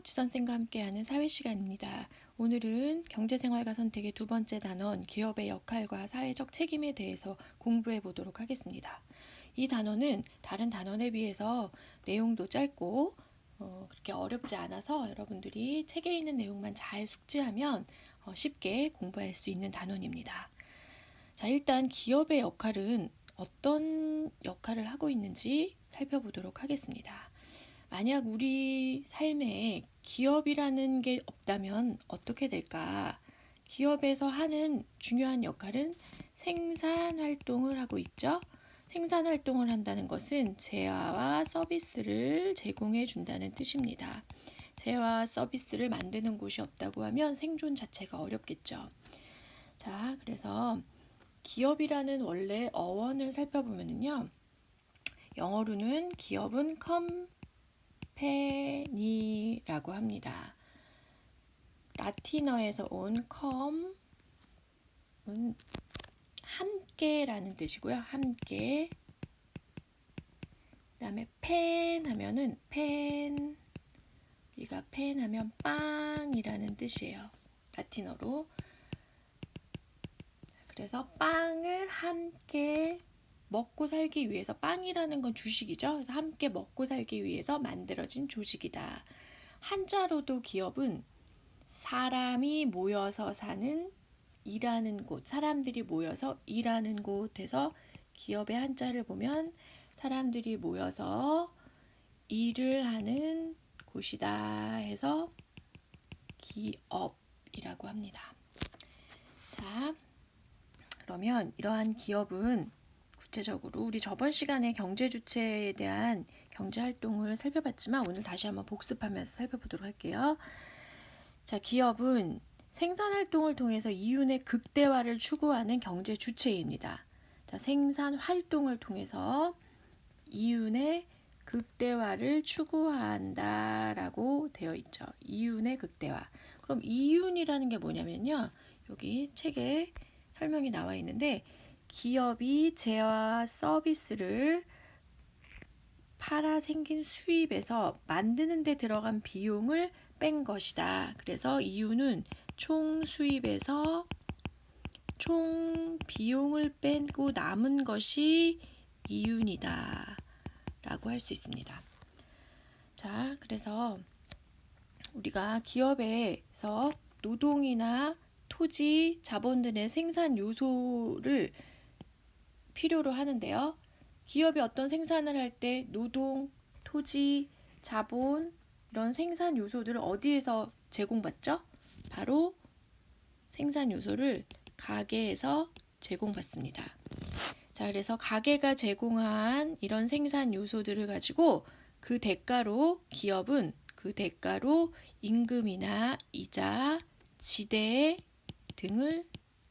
유치선생과 함께하는 사회시간입니다. 오늘은 경제생활과 선택의 두 번째 단원 기업의 역할과 사회적 책임에 대해서 공부해 보도록 하겠습니다. 이 단원은 다른 단원에 비해서 내용도 짧고 그렇게 어렵지 않아서 여러분들이 책에 있는 내용만 잘 숙지하면 쉽게 공부할 수 있는 단원입니다. 자, 일단 기업의 역할은 어떤 역할을 하고 있는지 살펴보도록 하겠습니다. 만약 우리 삶에 기업이라는 게 없다면 어떻게 될까? 기업에서 하는 중요한 역할은 생산 활동을 하고 있죠. 생산 활동을 한다는 것은 재화와 서비스를 제공해 준다는 뜻입니다. 재화와 서비스를 만드는 곳이 없다고 하면 생존 자체가 어렵겠죠. 자, 그래서 기업이라는 원래 어원을 살펴보면요. 영어로는 기업은 컴패니라고 합니다. 라틴어에서 온 컴은 함께라는 뜻이고요. 함께. 그 다음에 펜 하면은 우리가 펜 하면 빵이라는 뜻이에요. 라틴어로. 그래서 빵을 함께 먹고 살기 위해서, 빵이라는 건 주식이죠. 그래서 함께 먹고 살기 위해서 만들어진 조직이다. 한자로도 기업은 사람이 모여서 사는, 일하는 곳, 사람들이 모여서 일하는 곳에서 기업의 한자를 보면 사람들이 모여서 일을 하는 곳이다 해서 기업이라고 합니다. 자, 그러면 이러한 기업은 구체적으로 우리 저번 시간에 경제 주체에 대한 경제 활동을 살펴봤지만 오늘 다시 한번 복습하면서 살펴보도록 할게요. 자, 기업은 생산 활동을 통해서 이윤의 극대화를 추구하는 경제 주체입니다. 자, 생산 활동을 통해서 이윤의 극대화를 추구한다라고 되어 있죠. 이윤의 극대화. 그럼 이윤이라는 게 뭐냐면요. 여기 책에 설명이 나와 있는데 기업이 재화 서비스를 팔아 생긴 수입에서 만드는 데 들어간 비용을 뺀 것이다. 그래서 이윤은 총 수입에서 총 비용을 빼고 남은 것이 이윤이다 라고 할 수 있습니다. 자, 그래서 우리가 기업에서 노동이나 토지, 자본 등의 생산 요소를 필요로 하는데요. 기업이 어떤 생산을 할 때 노동, 토지, 자본 이런 생산 요소들을 어디에서 제공받죠? 바로 생산 요소를 가게에서 제공받습니다. 자, 그래서 가게가 제공한 이런 생산 요소들을 가지고 그 대가로 기업은 그 대가로 임금이나 이자, 지대 등을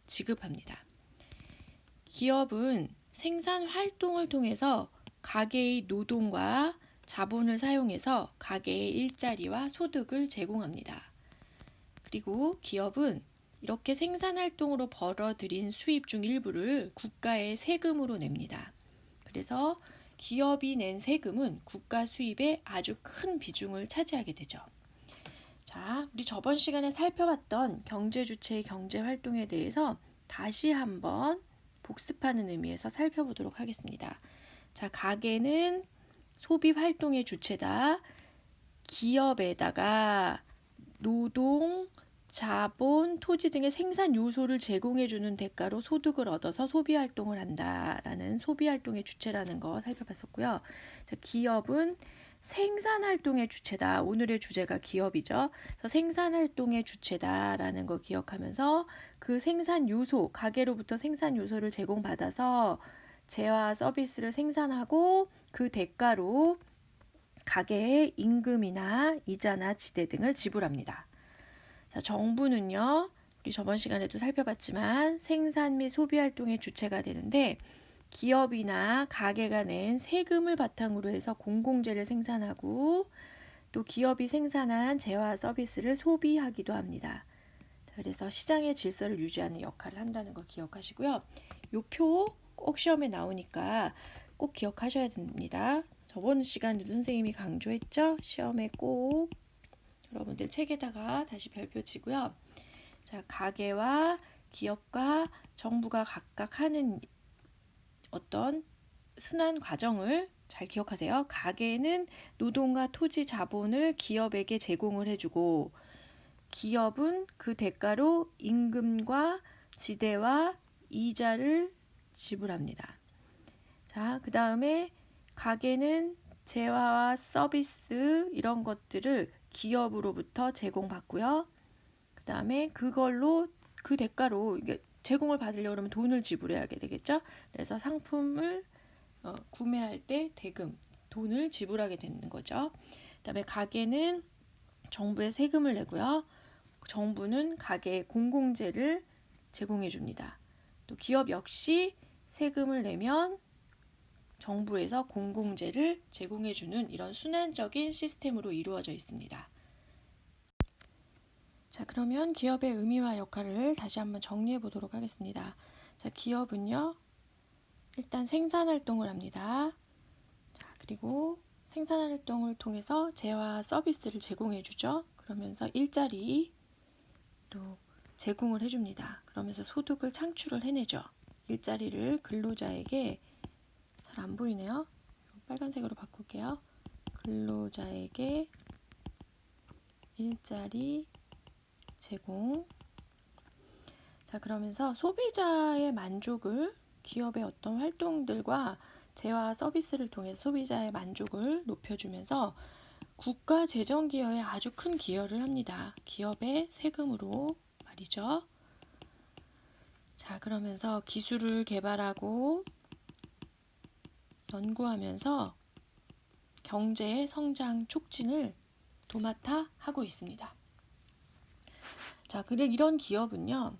지급합니다. 기업은 생산 활동을 통해서 가게의 노동과 자본을 사용해서 가게의 일자리와 소득을 제공합니다. 그리고 기업은 이렇게 생산 활동으로 벌어들인 수입 중 일부를 국가에 세금으로 냅니다. 그래서 기업이 낸 세금은 국가 수입에 아주 큰 비중을 차지하게 되죠. 자, 우리 저번 시간에 살펴봤던 경제 주체의 경제 활동에 대해서 다시 한번 복습하는 의미에서 살펴보도록 하겠습니다. 자, 가게는 소비 활동의 주체다. 기업에다가 노동, 자본, 토지 등의 생산 요소를 제공해주는 대가로 소득을 얻어서 소비 활동을 한다라는 소비 활동의 주체라는 거 살펴봤었고요. 자, 기업은 생산 활동의 주체다. 오늘의 주제가 기업이죠. 그래서 생산 활동의 주체다라는 거 기억하면서 그 생산 요소, 가게로부터 생산 요소를 제공받아서 재화 서비스를 생산하고 그 대가로 가게의 임금이나 이자나 지대 등을 지불합니다. 자, 정부는요, 우리 저번 시간에도 살펴봤지만 생산 및 소비 활동의 주체가 되는데 기업이나 가게가 낸 세금을 바탕으로 해서 공공재를 생산하고 또 기업이 생산한 재화 서비스를 소비하기도 합니다. 자, 그래서 시장의 질서를 유지하는 역할을 한다는 거 기억하시고요. 이 표 꼭 시험에 나오니까 꼭 기억하셔야 됩니다. 저번 시간에도 선생님이 강조했죠? 시험에 꼭 여러분들 책에다가 다시 별표 치고요. 자, 가계와 기업과 정부가 각각 하는 어떤 순환 과정을 잘 기억하세요. 가계는 노동과 토지 자본을 기업에게 제공을 해주고, 기업은 그 대가로 임금과 지대와 이자를 지불합니다. 자, 그 다음에 가계는 재화와 서비스 이런 것들을 기업으로부터 제공받고요. 그 다음에 그걸로 그 대가로 이게 제공을 받으려고 그러면 돈을 지불해야 되겠죠. 그래서 상품을 구매할 때 대금, 돈을 지불하게 되는 거죠. 그 다음에 가계는 정부에 세금을 내고요. 정부는 가계에 공공재를 제공해 줍니다. 또 기업 역시 세금을 내면 정부에서 공공재를 제공해 주는 이런 순환적인 시스템으로 이루어져 있습니다. 자, 그러면 기업의 의미와 역할을 다시 한번 정리해 보도록 하겠습니다. 자, 기업은요, 일단 생산활동을 합니다. 자, 그리고 생산활동을 통해서 재화 서비스를 제공해 주죠. 그러면서 일자리 또 제공을 해줍니다. 그러면서 소득을 창출을 해내죠. 일자리를 근로자에게, 잘 안 보이네요. 빨간색으로 바꿀게요. 근로자에게 일자리 제공. 자, 그러면서 소비자의 만족을, 기업의 어떤 활동들과 재화 서비스를 통해 소비자의 만족을 높여주면서 국가 재정 기여에 아주 큰 기여를 합니다. 기업의 세금으로 말이죠. 자, 그러면서 기술을 개발하고 연구하면서 경제의 성장 촉진을 도맡아 하고 있습니다. 자, 그래 이런 기업은요,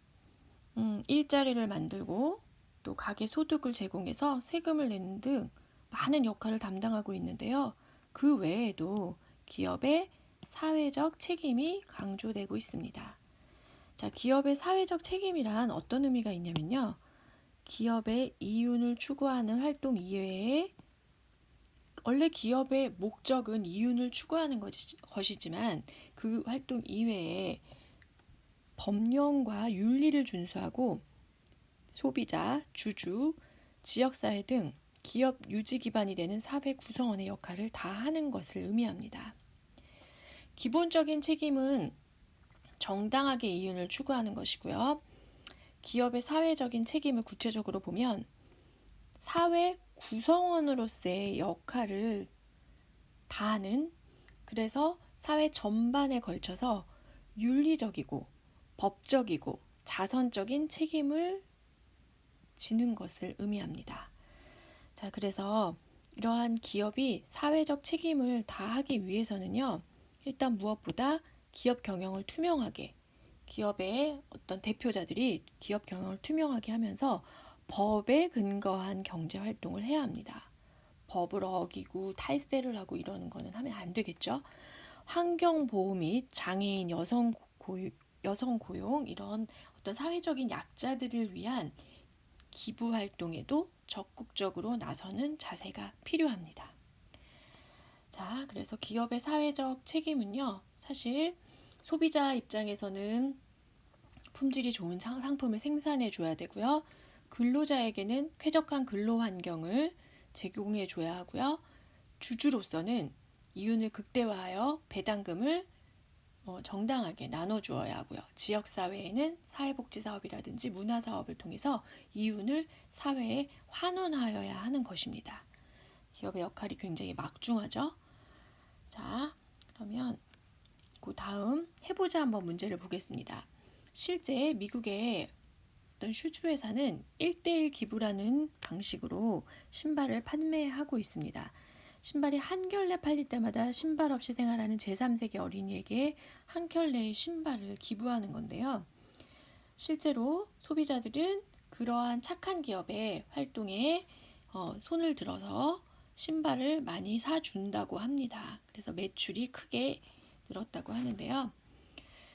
일자리를 만들고 또 가계 소득을 제공해서 세금을 내는 등 많은 역할을 담당하고 있는데요. 그 외에도 기업의 사회적 책임이 강조되고 있습니다. 자, 기업의 사회적 책임이란 어떤 의미가 있냐면요. 기업의 이윤을 추구하는 활동 이외에, 원래 기업의 목적은 이윤을 추구하는 것이지만 그 활동 이외에 법령과 윤리를 준수하고 소비자, 주주, 지역사회 등 기업 유지 기반이 되는 사회 구성원의 역할을 다하는 것을 의미합니다. 기본적인 책임은 정당하게 이윤을 추구하는 것이고요. 기업의 사회적인 책임을 구체적으로 보면 사회 구성원으로서의 역할을 다하는, 그래서 사회 전반에 걸쳐서 윤리적이고 법적이고 자선적인 책임을 지는 것을 의미합니다. 자, 그래서 이러한 기업이 사회적 책임을 다하기 위해서는요, 일단 무엇보다 기업 경영을 투명하게, 기업의 어떤 대표자들이 기업 경영을 투명하게 하면서 법에 근거한 경제 활동을 해야 합니다. 법을 어기고 탈세를 하고 이러는 거는 하면 안 되겠죠. 환경보호 및 장애인, 여성 고용 이런 어떤 사회적인 약자들을 위한 기부 활동에도 적극적으로 나서는 자세가 필요합니다. 자, 그래서 기업의 사회적 책임은요, 사실 소비자 입장에서는 품질이 좋은 상품을 생산해 줘야 되고요. 근로자에게는 쾌적한 근로 환경을 제공해 줘야 하고요. 주주로서는 이윤을 극대화하여 배당금을 정당하게 나눠주어야 하고요. 지역사회에는 사회복지사업이라든지 문화사업을 통해서 이윤을 사회에 환원하여야 하는 것입니다. 기업의 역할이 굉장히 막중하죠. 자, 그러면 그 다음 해보자 한번 문제를 보겠습니다. 실제 미국의 어떤 슈즈 회사는 1대1 기부라는 방식으로 신발을 판매하고 있습니다. 신발이 한 켤레 팔릴 때마다 신발 없이 생활하는 제3세기 어린이에게 한 켤레의 신발을 기부하는 건데요. 실제로 소비자들은 그러한 착한 기업의 활동에 손을 들어서 신발을 많이 사준다고 합니다. 그래서 매출이 크게 늘었다고 하는데요.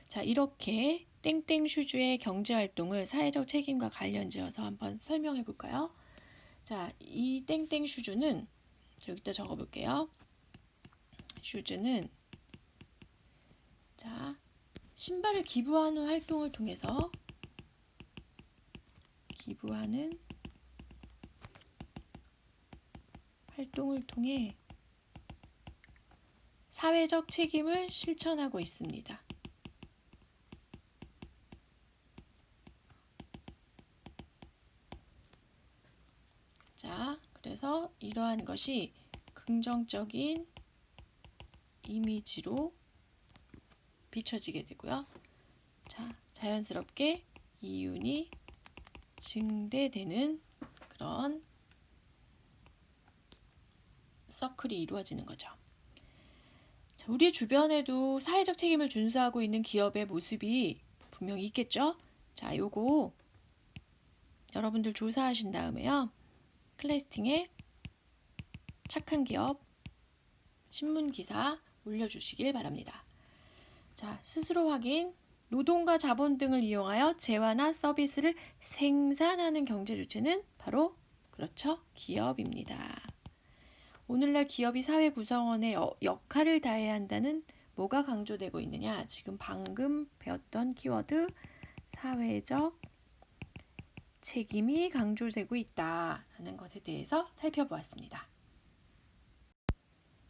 자, 이렇게 땡땡 슈즈의 경제 활동을 사회적 책임과 관련지어서 한번 설명해 볼까요? 자, 이 땡땡 슈즈는 여기다 적어 볼게요. 슈즈는 자, 신발을 기부하는 활동을 통해서 기부하는 활동을 통해 사회적 책임을 실천하고 있습니다. 자, 그래서 이러한 것이 긍정적인 이미지로 비춰지게 되고요. 자, 자연스럽게 이윤이 증대되는 그런 서클이 이루어지는 거죠. 자, 우리 주변에도 사회적 책임을 준수하고 있는 기업의 모습이 분명히 있겠죠? 자, 요거 여러분들 조사하신 다음에요. 클래스팅에 착한 기업 신문 기사 올려주시길 바랍니다. 자, 스스로 확인, 노동과 자본 등을 이용하여 재화나 서비스를 생산하는 경제 주체는 바로 그렇죠, 기업입니다. 오늘날 기업이 사회 구성원의 역할을 다해야 한다는 뭐가 강조되고 있느냐? 지금 방금 배웠던 키워드 사회적 책임이 강조되고 있다는 것에 대해서 살펴보았습니다.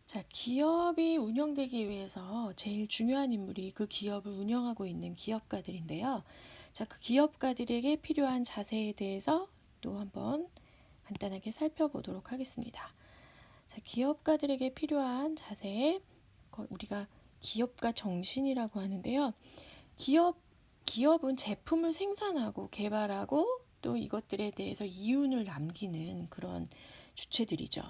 자, 기업이 운영되기 위해서 제일 중요한 인물이 그 기업을 운영하고 있는 기업가들인데요. 자, 그 기업가들에게 필요한 자세에 대해서 또 한번 간단하게 살펴보도록 하겠습니다. 자, 기업가들에게 필요한 자세, 우리가 기업가 정신이라고 하는데요. 기업은 제품을 생산하고 개발하고 또 이것들에 대해서 이윤을 남기는 그런 주체들이죠.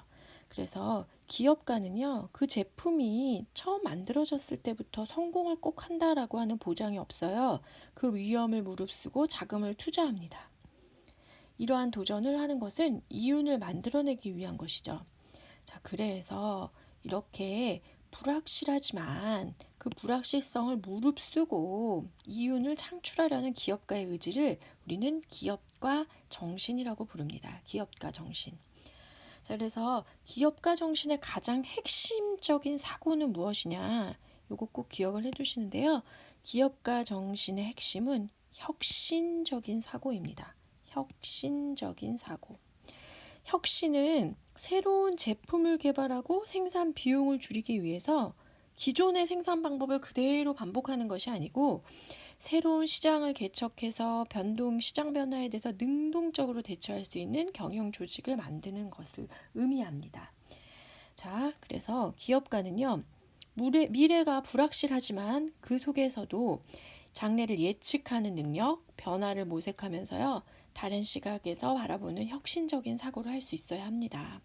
그래서 기업가는요, 그 제품이 처음 만들어졌을 때부터 성공을 꼭 한다라고 하는 보장이 없어요. 그 위험을 무릅쓰고 자금을 투자합니다. 이러한 도전을 하는 것은 이윤을 만들어내기 위한 것이죠. 자, 그래서 이렇게 불확실하지만 그 불확실성을 무릅쓰고 이윤을 창출하려는 기업가의 의지를 우리는 기업가 정신이라고 부릅니다. 기업가 정신. 자, 그래서 기업가 정신의 가장 핵심적인 사고는 무엇이냐? 요거 꼭 기억을 해두시는데요. 기업가 정신의 핵심은 혁신적인 사고입니다. 혁신적인 사고. 혁신은 새로운 제품을 개발하고 생산 비용을 줄이기 위해서 기존의 생산 방법을 그대로 반복하는 것이 아니고 새로운 시장을 개척해서 시장 변화에 대해서 능동적으로 대처할 수 있는 경영 조직을 만드는 것을 의미합니다. 자, 그래서 기업가는요, 미래가 불확실하지만 그 속에서도 장래를 예측하는 능력, 변화를 모색하면서요, 다른 시각에서 바라보는 혁신적인 사고를 할 수 있어야 합니다.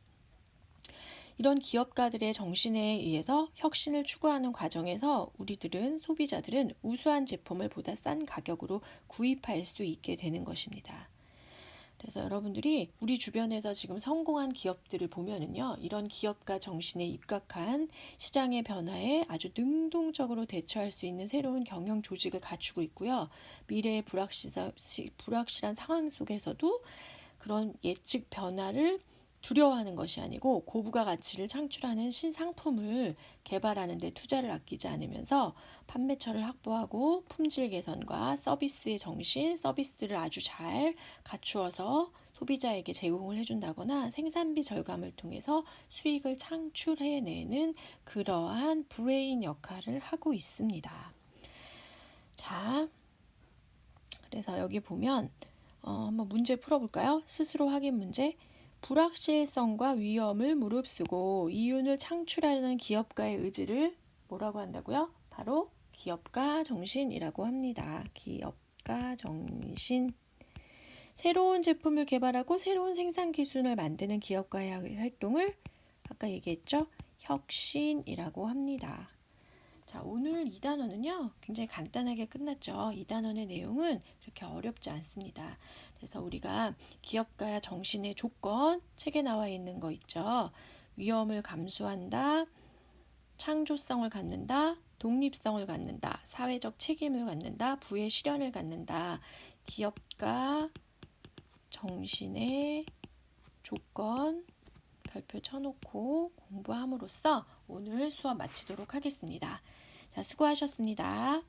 이런 기업가들의 정신에 의해서 혁신을 추구하는 과정에서 우리들은, 소비자들은 우수한 제품을 보다 싼 가격으로 구입할 수 있게 되는 것입니다. 그래서 여러분들이 우리 주변에서 지금 성공한 기업들을 보면은요, 이런 기업가 정신에 입각한 시장의 변화에 아주 능동적으로 대처할 수 있는 새로운 경영 조직을 갖추고 있고요. 미래의 불확실한 상황 속에서도 그런 예측 변화를 두려워하는 것이 아니고 고부가 가치를 창출하는 신상품을 개발하는 데 투자를 아끼지 않으면서 판매처를 확보하고 품질 개선과 서비스의 정신, 서비스를 아주 잘 갖추어서 소비자에게 제공을 해준다거나 생산비 절감을 통해서 수익을 창출해내는 그러한 브레인 역할을 하고 있습니다. 자, 그래서 여기 보면 한번 문제 풀어볼까요? 스스로 확인 문제. 불확실성과 위험을 무릅쓰고 이윤을 창출하려는 기업가의 의지를 뭐라고 한다고요? 바로 기업가 정신이라고 합니다. 기업가 정신. 새로운 제품을 개발하고 새로운 생산 기술을 만드는 기업가의 활동을 아까 얘기했죠? 혁신이라고 합니다. 자, 오늘 이 단어는요, 굉장히 간단하게 끝났죠. 이 단어의 내용은 그렇게 어렵지 않습니다. 그래서 우리가 기업가 정신의 조건, 책에 나와 있는 거 있죠. 위험을 감수한다, 창조성을 갖는다, 독립성을 갖는다, 사회적 책임을 갖는다, 부의 실현을 갖는다. 기업가 정신의 조건 별표 쳐놓고 공부함으로써 오늘 수업 마치도록 하겠습니다. 자, 수고하셨습니다.